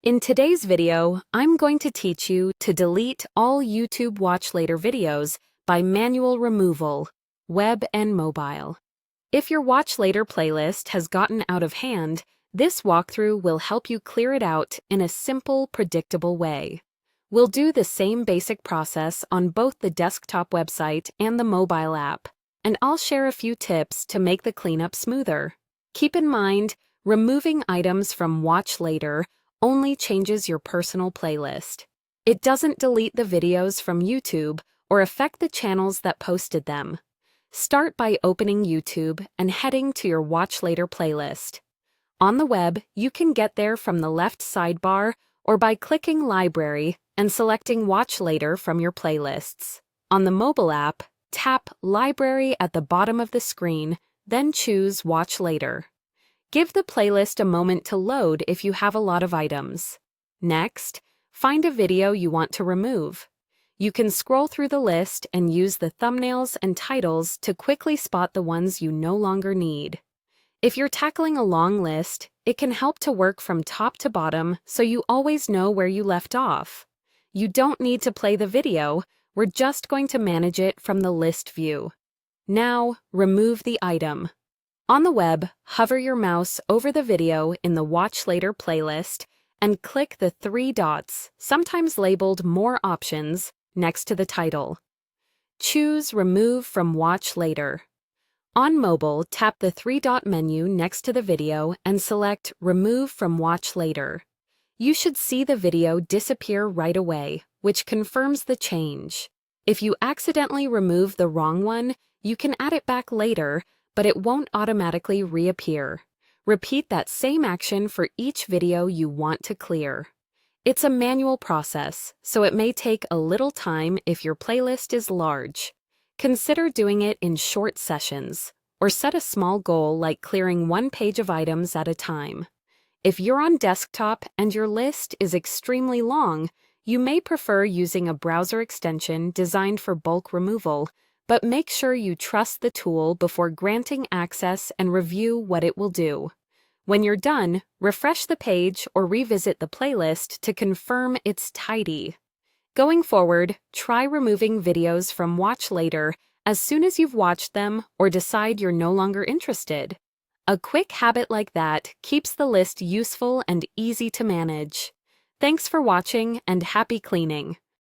In today's video, I'm going to teach you to delete all YouTube Watch Later videos by manual removal, web and mobile. If your Watch Later playlist has gotten out of hand, this walkthrough will help you clear it out in a simple, predictable way. We'll do the same basic process on both the desktop website and the mobile app, and I'll share a few tips to make the cleanup smoother. Keep in mind, removing items from Watch Later only changes your personal playlist. It doesn't delete the videos from YouTube or affect the channels that posted them. Start by opening YouTube and heading to your Watch Later playlist. On the web, you can get there from the left sidebar or by clicking Library and selecting Watch Later from your playlists. On the mobile app, tap Library at the bottom of the screen, then choose Watch Later. Give the playlist a moment to load if you have a lot of items. Next, find a video you want to remove. You can scroll through the list and use the thumbnails and titles to quickly spot the ones you no longer need. If you're tackling a long list, it can help to work from top to bottom so you always know where you left off. You don't need to play the video, we're just going to manage it from the list view. Now, remove the item. On the web, hover your mouse over the video in the Watch Later playlist and click the three dots, sometimes labeled More Options, next to the title. Choose Remove from Watch Later. On mobile, tap the three-dot menu next to the video and select Remove from Watch Later. You should see the video disappear right away, which confirms the change. If you accidentally remove the wrong one, you can add it back later, but it won't automatically reappear. Repeat that same action for each video you want to clear. It's a manual process, so it may take a little time if your playlist is large. Consider doing it in short sessions, or set a small goal like clearing one page of items at a time. If you're on desktop and your list is extremely long, you may prefer using a browser extension designed for bulk removal, but make sure you trust the tool before granting access and review what it will do. When you're done, refresh the page or revisit the playlist to confirm it's tidy. Going forward, try removing videos from Watch Later as soon as you've watched them or decide you're no longer interested. A quick habit like that keeps the list useful and easy to manage. Thanks for watching and happy cleaning!